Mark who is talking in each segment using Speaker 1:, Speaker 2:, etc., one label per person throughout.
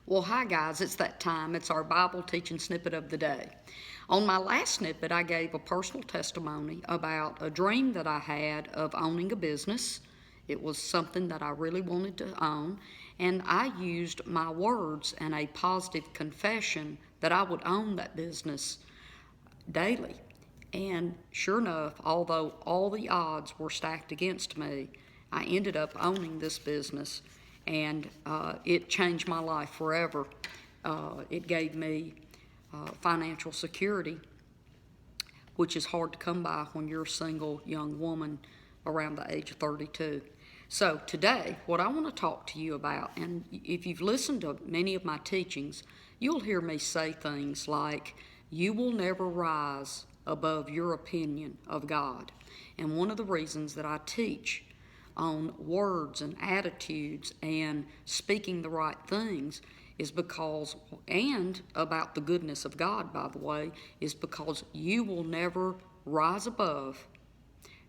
Speaker 1: Well, hi guys, it's that time. It's our Bible teaching snippet of the day. On my last snippet, I gave a personal testimony about a dream that I had of owning a business. It was something that I really wanted to own, and I used my words and a positive confession that I would own that business daily. And sure enough, although all the odds were stacked against me, I ended up owning this business, and it changed my life forever. It gave me financial security, which is hard to come by when you're a single young woman around the age of 32. So today, what I want to talk to you about, and if you've listened to many of my teachings, you'll hear me say things like, you will never rise above your opinion of God. And one of the reasons that I teach on words and attitudes and speaking the right things is because, and about the goodness of God, by the way, is because you will never rise above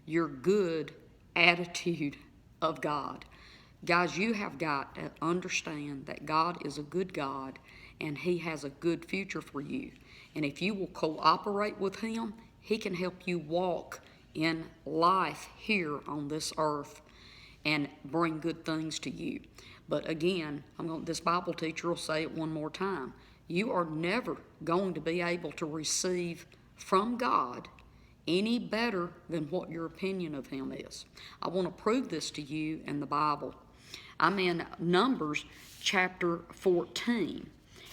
Speaker 1: your good attitude of God. Guys, you have got to understand that God is a good God and He has a good future for you. And if you will cooperate with Him, He can help you walk in life here on this earth and bring good things to you. But again, this Bible teacher will say it one more time. You are never going to be able to receive from God any better than what your opinion of Him is. I want to prove this to you in the Bible. I'm in Numbers chapter 14.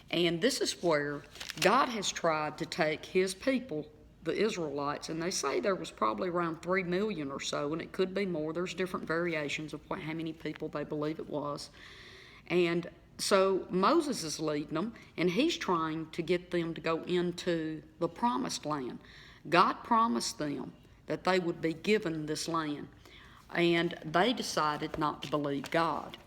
Speaker 1: And this is where God has tried to take His people, the Israelites, and they say there was probably around 3 million or so, and it could be more. There's different variations of how many people they believe it was. And so Moses is leading them, and he's trying to get them to go into the promised land. God promised them that they would be given this land, and they decided not to believe God.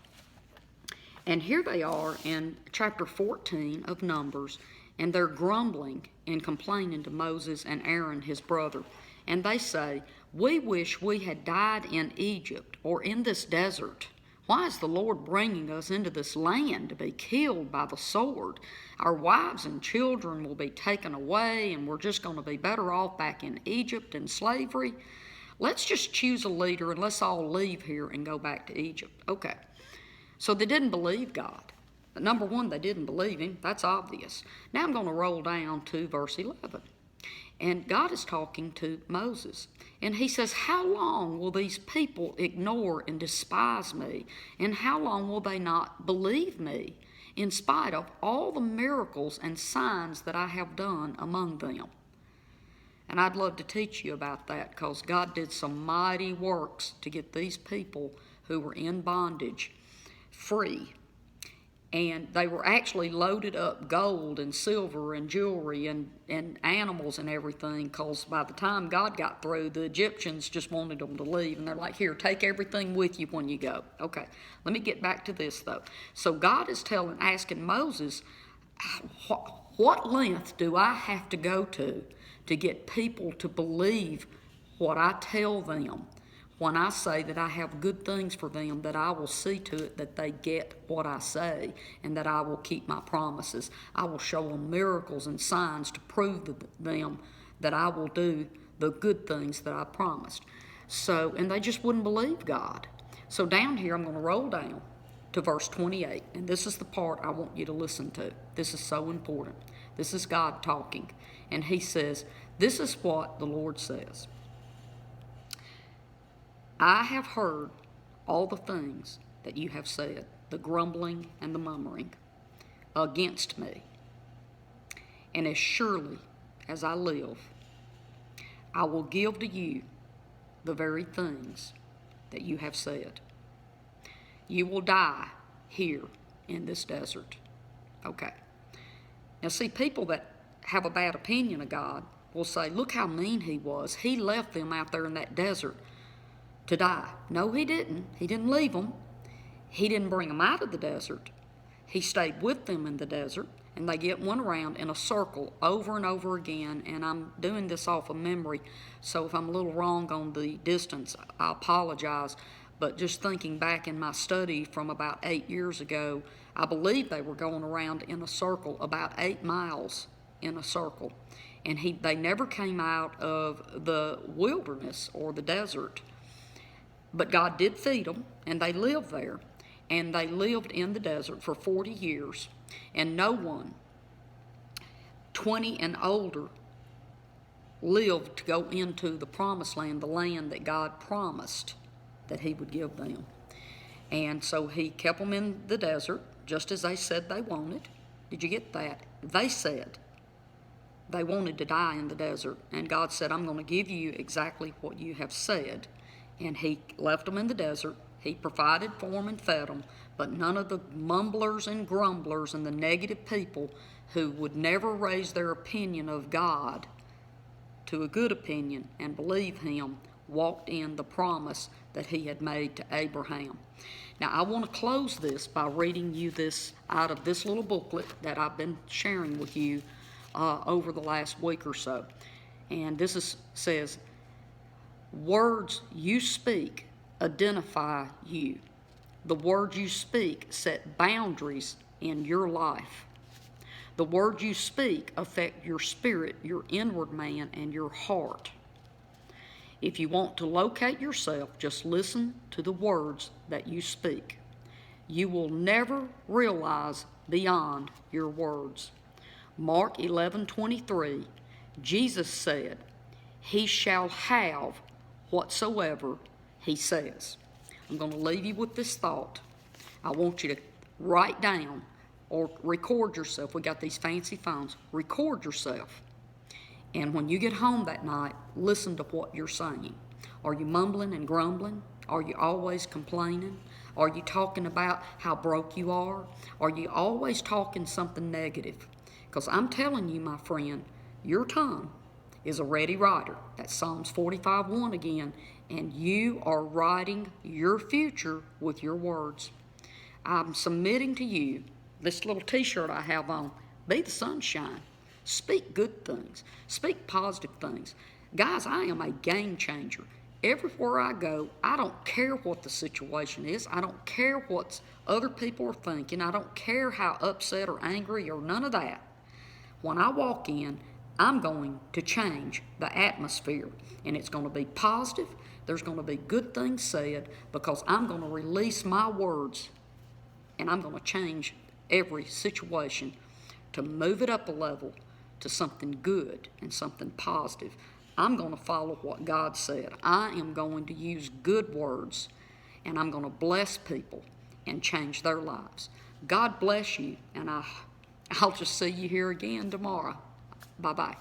Speaker 1: And here they are in chapter 14 of Numbers, and they're grumbling and complaining to Moses and Aaron, his brother. And they say, "We wish we had died in Egypt or in this desert. Why is the Lord bringing us into this land to be killed by the sword? Our wives and children will be taken away, and we're just going to be better off back in Egypt in slavery. Let's just choose a leader and let's all leave here and go back to Egypt." Okay. So they didn't believe God. Number one, they didn't believe Him. That's obvious. Now I'm going to roll down to verse 11. And God is talking to Moses. And He says, "How long will these people ignore and despise me? And how long will they not believe me, in spite of all the miracles and signs that I have done among them?" And I'd love to teach you about that, because God did some mighty works to get these people who were in bondage free. And they were actually loaded up gold and silver and jewelry and animals and everything, because by the time God got through, the Egyptians just wanted them to leave. And they're like, "Here, take everything with you when you go." Okay, let me get back to this though. So God is asking Moses, what length do I have to go to get people to believe what I tell them? When I say that I have good things for them, that I will see to it that they get what I say, and that I will keep my promises. I will show them miracles and signs to prove to them that I will do the good things that I promised. So, and they just wouldn't believe God. So down here, I'm going to roll down to verse 28, and this is the part I want you to listen to. This is so important. This is God talking, and He says, "This is what the Lord says. I have heard all the things that you have said, the grumbling and the murmuring against me. And as surely as I live, I will give to you the very things that you have said. You will die here in this desert." Okay. Now see, people that have a bad opinion of God will say, "Look how mean He was. He left them out there in that desert to die." No, He didn't. He didn't leave them. He didn't bring them out of the desert. He stayed with them in the desert, and they went around in a circle over and over again. And I'm doing this off of memory, so if I'm a little wrong on the distance, I apologize. But just thinking back in my study from about 8 years ago, I believe they were going around in a circle about 8 miles in a circle. And they never came out of the wilderness or the desert. But God did feed them, and they lived there. And they lived in the desert for 40 years. And no one 20 and older lived to go into the promised land, the land that God promised that he would give them. And so he kept them in the desert, just as they said they wanted. Did you get that? They said they wanted to die in the desert. And God said, I'm going to give you exactly what you have said. And he left them in the desert. He provided for them and fed them. But none of the mumblers and grumblers and the negative people who would never raise their opinion of God to a good opinion and believe him walked in the promise that he had made to Abraham. Now, I want to close this by reading you this out of this little booklet that I've been sharing with you over the last week or so. And this says, words you speak identify you. The words you speak set boundaries in your life. The words you speak affect your spirit, your inward man, and your heart. If you want to locate yourself, just listen to the words that you speak. You will never realize beyond your words. Mark 11:23, Jesus said, he shall have whatsoever he says. I'm going to leave you with this thought. I want you to write down or record yourself. We got these fancy phones. Record yourself. And when you get home that night, listen to what you're saying. Are you mumbling and grumbling? Are you always complaining? Are you talking about how broke you are? Are you always talking something negative? Because I'm telling you, my friend, your tongue is a ready writer. That's Psalms 45:1 again. And you are writing your future with your words. I'm submitting to you this little t-shirt I have on. Be the sunshine. Speak good things. Speak positive things. Guys, I am a game changer. Everywhere I go, I don't care what the situation is. I don't care what other people are thinking. I don't care how upset or angry or none of that. When I walk in, I'm going to change the atmosphere. And it's going to be positive. There's going to be good things said because I'm going to release my words. And I'm going to change every situation to move it up a level to something good and something positive. I'm going to follow what God said. I am going to use good words, and I'm going to bless people and change their lives. God bless you, and I'll just see you here again tomorrow. Bye-bye.